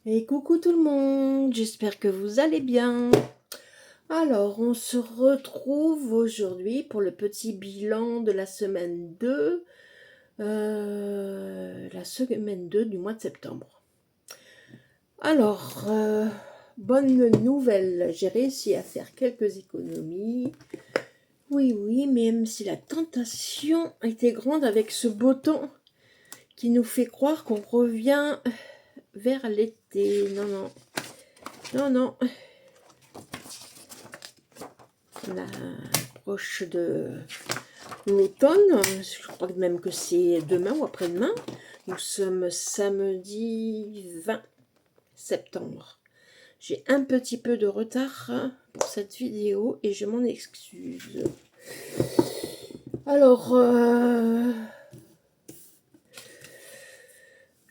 Et coucou tout le monde, j'espère que vous allez bien. Alors, on se retrouve aujourd'hui pour le petit bilan de la semaine 2, la semaine 2 du mois de septembre. Alors, bonne nouvelle, j'ai réussi à faire quelques économies. Oui, même si la tentation était grande avec ce beau temps qui nous fait croire qu'on revient vers l'été. Non. L'approche de l'automne, je crois même que c'est demain ou après-demain. Nous sommes samedi 20 septembre. J'ai un petit peu de retard pour cette vidéo et je m'en excuse. Alors,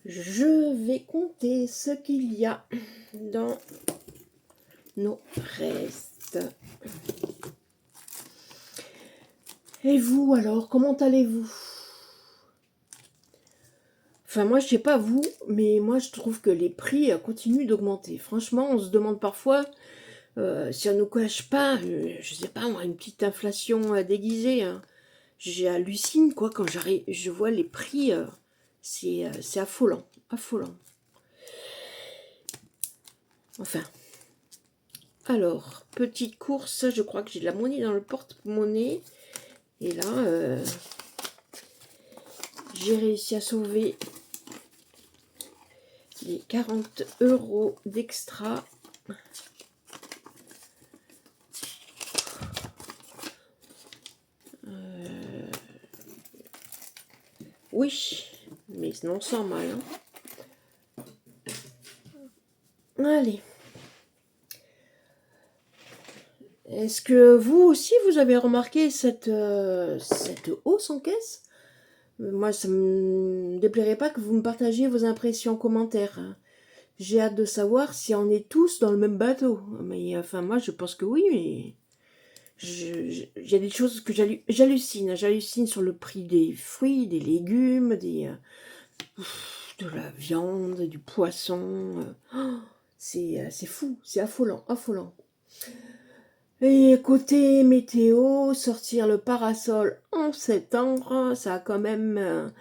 je vais compter ce qu'il y a dans nos restes. Et vous alors, comment allez-vous? Enfin, moi, je sais pas vous, mais moi, je trouve que les prix continuent d'augmenter. Franchement, on se demande parfois si on ne nous cache pas, je sais pas, moi, une petite inflation déguisée. Hein. J'hallucine, quoi, quand je vois les prix. C'est affolant, affolant. Enfin. Alors, petite course, je crois que j'ai de la monnaie dans le porte-monnaie. Et là, j'ai réussi à sauver les 40 € d'extra. Oui, mais non sans mal. Hein. Allez. Est-ce que vous aussi, vous avez remarqué cette hausse en caisse? Moi, ça ne me déplairait pas que vous me partagiez vos impressions en commentaire. Hein. J'ai hâte de savoir si on est tous dans le même bateau. Mais enfin, moi, je pense que oui, mais il y a des choses que j'hallucine. J'hallucine sur le prix des fruits, des légumes, de la viande, du poisson. C'est fou, c'est affolant, affolant. Et côté météo, sortir le parasol en septembre, ça a quand même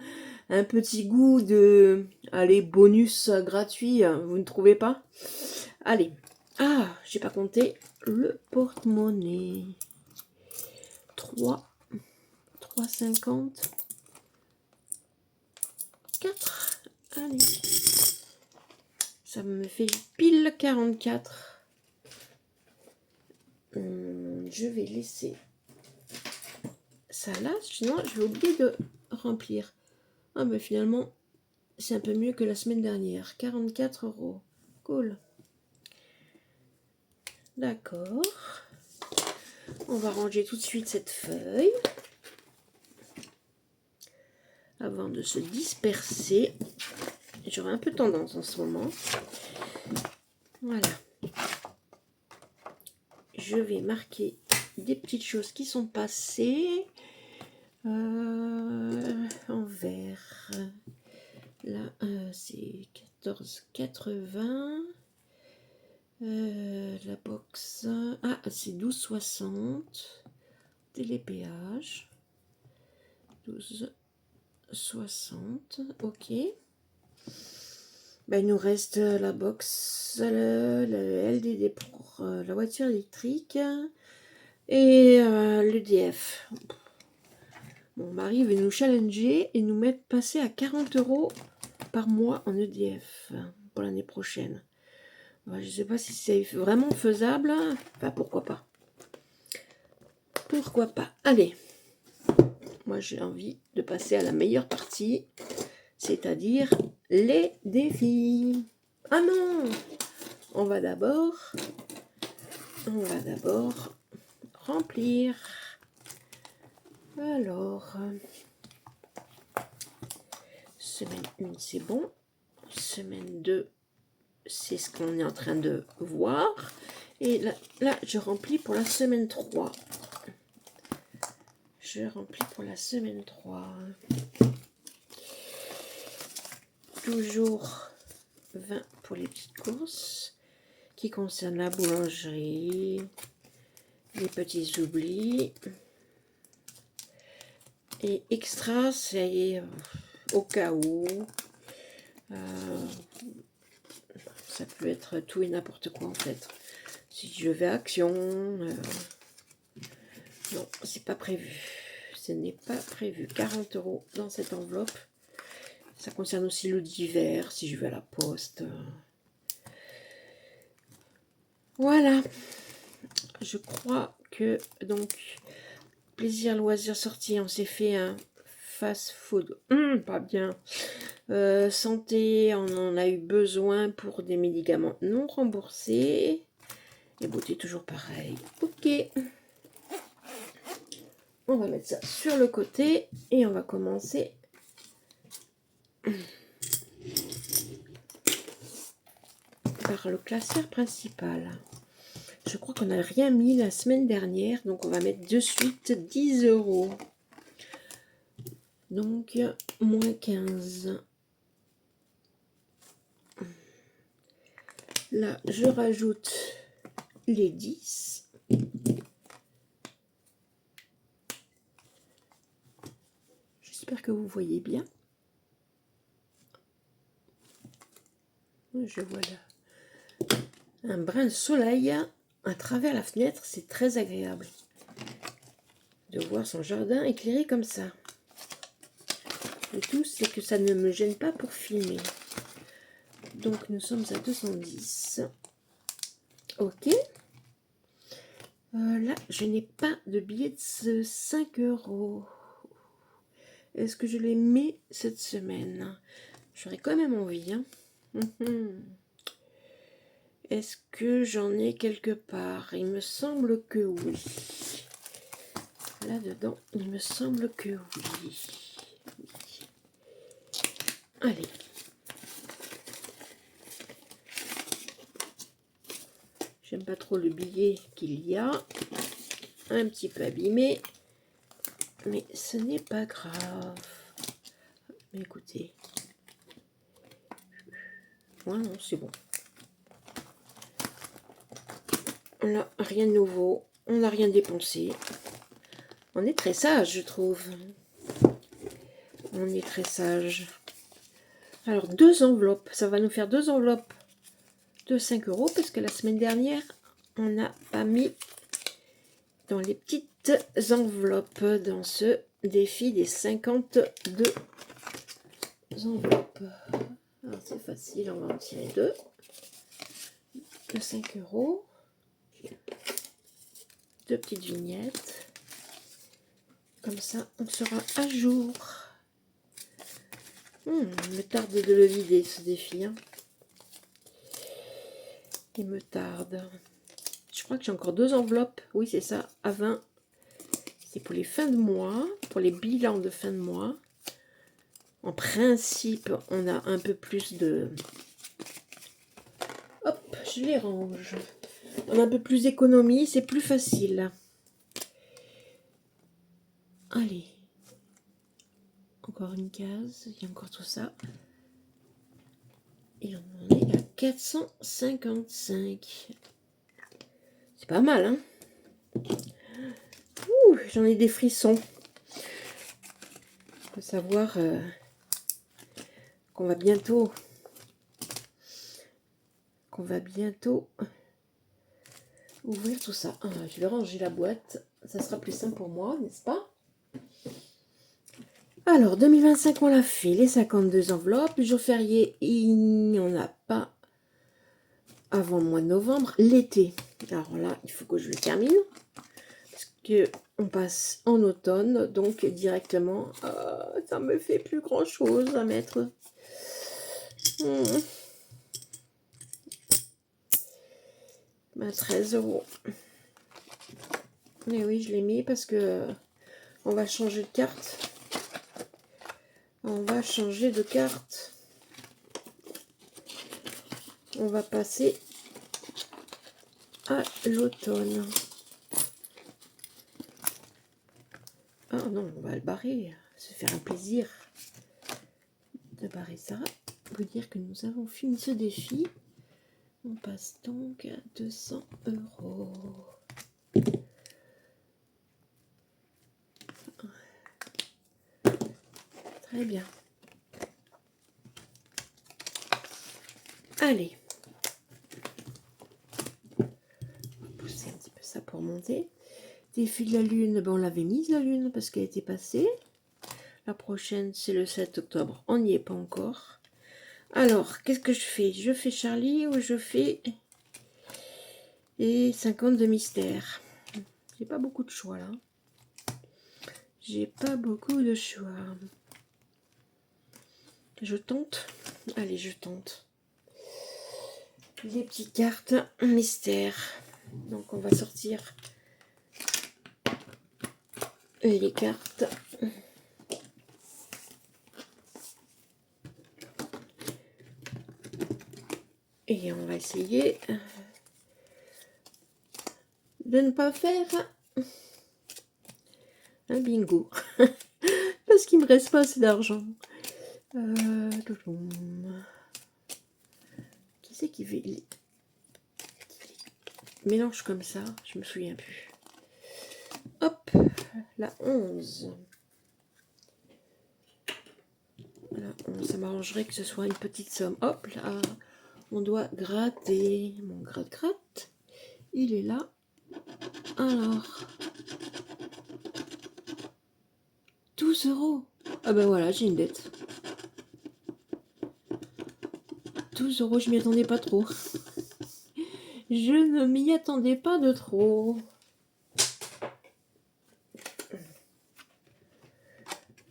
un petit goût de, allez, bonus gratuit, vous ne trouvez pas? Allez, j'ai pas compté le porte-monnaie. 3,50. 4. Allez. Ça me fait pile 44. Je vais laisser ça là, sinon je vais oublier de remplir. Ah, mais finalement, c'est un peu mieux que la semaine dernière. 44 €. Cool. D'accord. On va ranger tout de suite cette feuille. Avant de se disperser. J'aurai un peu tendance en ce moment. Voilà. Je vais marquer des petites choses qui sont passées. En vert. Là, c'est 14,80. La box. C'est 12,60. Télépéage. 12,60. Ok. Il nous reste la box, le LDD pour la voiture électrique et l'EDF. Mon mari veut nous challenger et nous mettre passer à 40 € par mois en EDF pour l'année prochaine. Je ne sais pas si c'est vraiment faisable. Enfin, pourquoi pas. Pourquoi pas. Allez. Moi, j'ai envie de passer à la meilleure partie, c'est-à-dire les défis. Ah non! On va d'abord remplir. Alors, semaine 1, c'est bon. Semaine 2, c'est ce qu'on est en train de voir. Et là, je remplis pour la semaine 3. Je remplis pour la semaine 3. Toujours pour les petites courses qui concernent la boulangerie, les petits oublis. Et extra, c'est au cas où. Ça peut être tout et n'importe quoi en fait. Si je vais à Action, non, c'est pas prévu. Ce n'est pas prévu. 40 € dans cette enveloppe. Ça concerne aussi le divers, si je vais à la poste. Voilà. Je crois que, donc, plaisir, loisir, sortie, on s'est fait un fast-food. Pas bien. Santé, on en a eu besoin pour des médicaments non remboursés. Et beauté, toujours pareil. Ok. On va mettre ça sur le côté et on va commencer par le classeur principal. Je crois qu'on n'a rien mis la semaine dernière, donc on va mettre de suite 10 €. Donc, moins 15. Là, je rajoute les 10. J'espère que vous voyez bien. Je vois là un brin de soleil à travers la fenêtre. C'est très agréable de voir son jardin éclairé comme ça. Le tout, c'est que ça ne me gêne pas pour filmer. Donc, nous sommes à 210. Ok. Là, je n'ai pas de billet de 5 €. Est-ce que je les mets cette semaine? J'aurais quand même envie. Hein. Est-ce que j'en ai quelque part? Il me semble que oui. Là-dedans, il me semble que oui. Allez. J'aime pas trop le billet qu'il y a. Un petit peu abîmé. Mais ce n'est pas grave. Mais écoutez. Ouais, non, c'est bon. Là, rien de nouveau. On n'a rien dépensé. On est très sage, je trouve. On est très sage. Alors, 2 enveloppes. Ça va nous faire 2 enveloppes de 5 € parce que la semaine dernière, on n'a pas mis dans les petites enveloppes dans ce défi des 52 enveloppes. Alors, c'est facile, on va en tirer 2 de 5 €. 2 petites vignettes. Comme ça, on sera à jour. Il me tarde de le vider, ce défi. Hein. Il me tarde. Je crois que j'ai encore 2 enveloppes. Oui, c'est ça, à 20. C'est pour les fins de mois, pour les bilans de fin de mois. En principe, on a un peu plus de... Hop, je les range. On a un peu plus d'économie, c'est plus facile. Allez. Encore une case, il y a encore tout ça. Et on en est à 455. C'est pas mal, hein? Ouh, j'en ai des frissons. Il faut savoir qu'on va bientôt ouvrir tout ça. Ah, je vais ranger la boîte. Ça sera plus simple pour moi, n'est-ce pas? Alors, 2025, on l'a fait. Les 52 enveloppes. Le jour férié, il n'y en a pas avant le mois de novembre. L'été. Alors là, il faut que je le termine. Parce qu'on passe en automne. Donc, directement, ça me fait plus grand-chose à mettre. 13 €. Mais oui, je l'ai mis parce que on va changer de carte. On va changer de carte. On va passer à l'automne. Ah non, on va le barrer. Se faire un plaisir de barrer ça. vous dire que nous avons fini ce défi. On passe donc à 200 €. Très bien. Allez. On va pousser un petit peu ça pour monter. Défi de la lune, ben on l'avait mise la lune parce qu'elle était passée. La prochaine, c'est le 7 octobre. On n'y est pas encore. Alors, qu'est-ce que je fais? Je fais Charlie ou je fais les 50 de mystère? J'ai pas beaucoup de choix là. J'ai pas beaucoup de choix. Je tente. Allez, je tente. Les petites cartes mystère. Donc, on va sortir les cartes. Et on va essayer de ne pas faire un bingo. Parce qu'il me reste pas assez d'argent. Qui c'est qui fait mélange comme ça? Je me souviens plus. Hop, la 11. La 11, ça m'arrangerait que ce soit une petite somme. Hop, là, on doit gratter. Mon gratte-gratte, il est là. Alors, 12 €. Ah ben voilà, j'ai une dette. 12 €, je m'y attendais pas trop. Je ne m'y attendais pas de trop.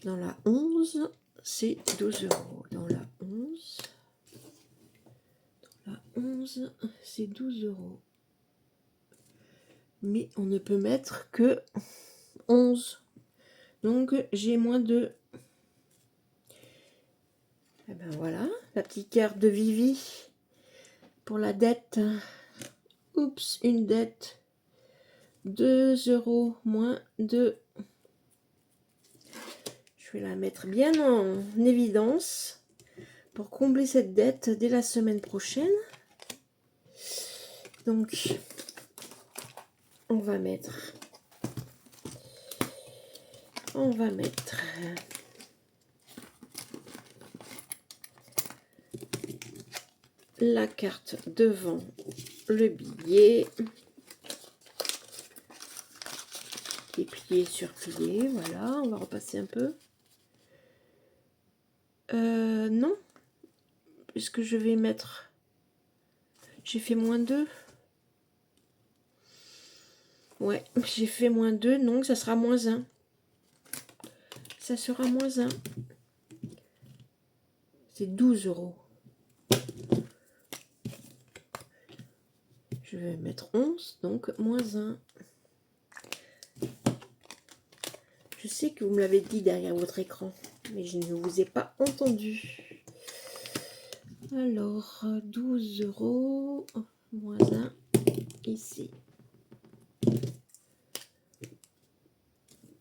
Dans la 11, c'est 12 €. Dans la 11, c'est 12 €. Mais on ne peut mettre que 11. Donc, j'ai moins de... Et ben voilà, la petite carte de Vivi pour la dette. Oups, une dette. 2 € moins 2. Je vais la mettre bien en évidence pour combler cette dette dès la semaine prochaine. Donc, on va mettre la carte devant le billet. Et plié sur plié, voilà, on va repasser un peu. Non, puisque je vais mettre... J'ai fait moins 2. Ouais, j'ai fait moins 2, donc ça sera moins 1. Ça sera moins 1. C'est 12 €. Je vais mettre 11, donc moins 1. Je sais que vous me l'avez dit derrière votre écran, mais je ne vous ai pas entendu. Alors, 12 €, moins 1, ici.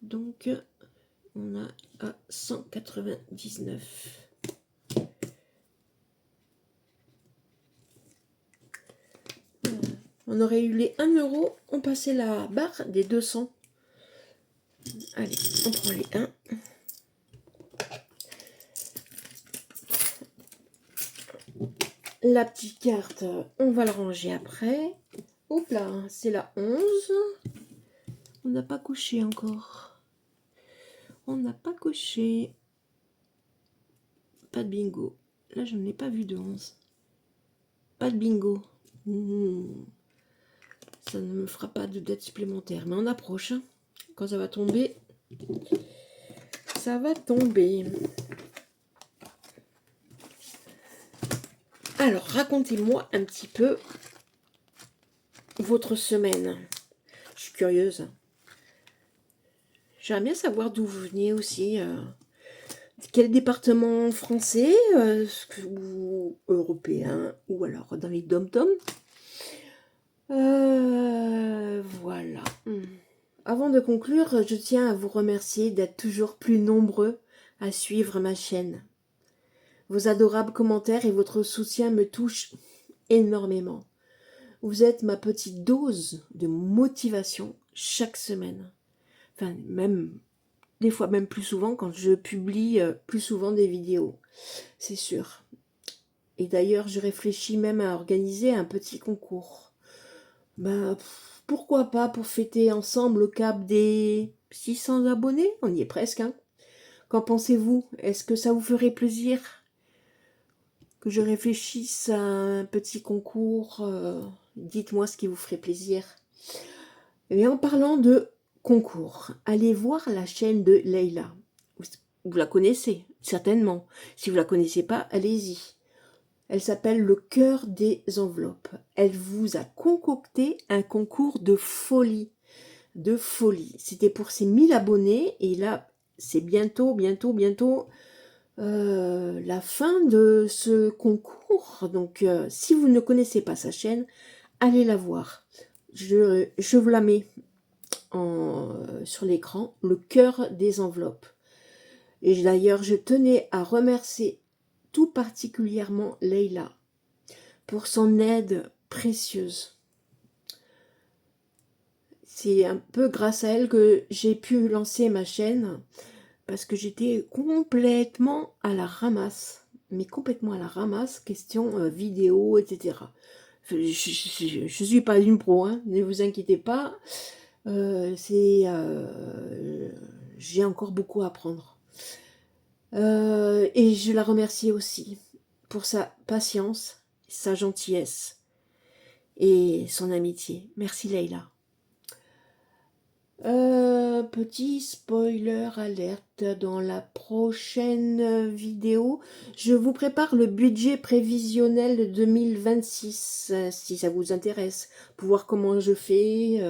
Donc, on a à 199. On aurait eu les 1 €, on passait la barre des 200. Allez, on prend les 1. La petite carte, on va la ranger après. Hop là, c'est la 11. On n'a pas couché encore. On n'a pas coché. Pas de bingo. Là, je n'ai pas vu de 11. Pas de bingo. Ça ne me fera pas de dette supplémentaire. Mais on approche. Hein. Quand ça va tomber, ça va tomber. Alors, racontez-moi un petit peu votre semaine. Je suis curieuse. J'aimerais bien savoir d'où vous venez aussi. Quel département français ou européen, ou alors dans les dom-toms. Voilà. Avant de conclure, je tiens à vous remercier d'être toujours plus nombreux à suivre ma chaîne. Vos adorables commentaires et votre soutien me touchent énormément. Vous êtes ma petite dose de motivation chaque semaine. Enfin, même, des fois même plus souvent quand je publie plus souvent des vidéos. C'est sûr. Et d'ailleurs, je réfléchis même à organiser un petit concours. Ben, pourquoi pas pour fêter ensemble le cap des 600 abonnés? On y est presque, hein. Qu'en pensez-vous? Est-ce que ça vous ferait plaisir que je réfléchisse à un petit concours? Dites-moi ce qui vous ferait plaisir. Et en parlant de concours, allez voir la chaîne de Leïla. Vous la connaissez, certainement. Si vous la connaissez pas, allez-y. Elle s'appelle Le Cœur des Enveloppes. Elle vous a concocté un concours de folie. De folie. C'était pour ses 1000 abonnés et là, c'est bientôt la fin de ce concours. Donc, si vous ne connaissez pas sa chaîne, allez la voir. Je vous la mets sur l'écran, Le Cœur des Enveloppes. Et d'ailleurs, je tenais à remercier tout particulièrement Leïla pour son aide précieuse. C'est un peu grâce à elle que j'ai pu lancer ma chaîne parce que j'étais complètement à la ramasse. Mais complètement à la ramasse, question vidéo, etc. Je suis pas une pro, hein, ne vous inquiétez pas. J'ai encore beaucoup à apprendre. Et je la remercie aussi pour sa patience, sa gentillesse et son amitié. Merci Leïla. Petit spoiler alerte, dans la prochaine vidéo, je vous prépare le budget prévisionnel de 2026, si ça vous intéresse, pour voir comment je fais.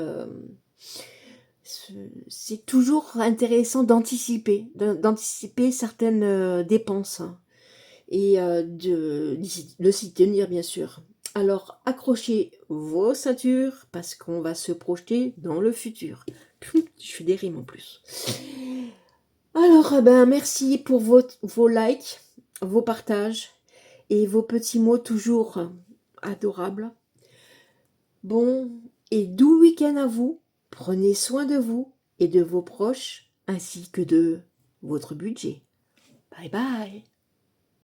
C'est toujours intéressant d'anticiper certaines dépenses et de s'y tenir bien sûr. Alors accrochez vos ceintures parce qu'on va se projeter dans le futur. Je fais des rimes en plus. Alors merci pour vos likes, vos partages et vos petits mots toujours adorables. Bon et doux week-end à vous. Prenez soin de vous et de vos proches ainsi que de votre budget. Bye bye.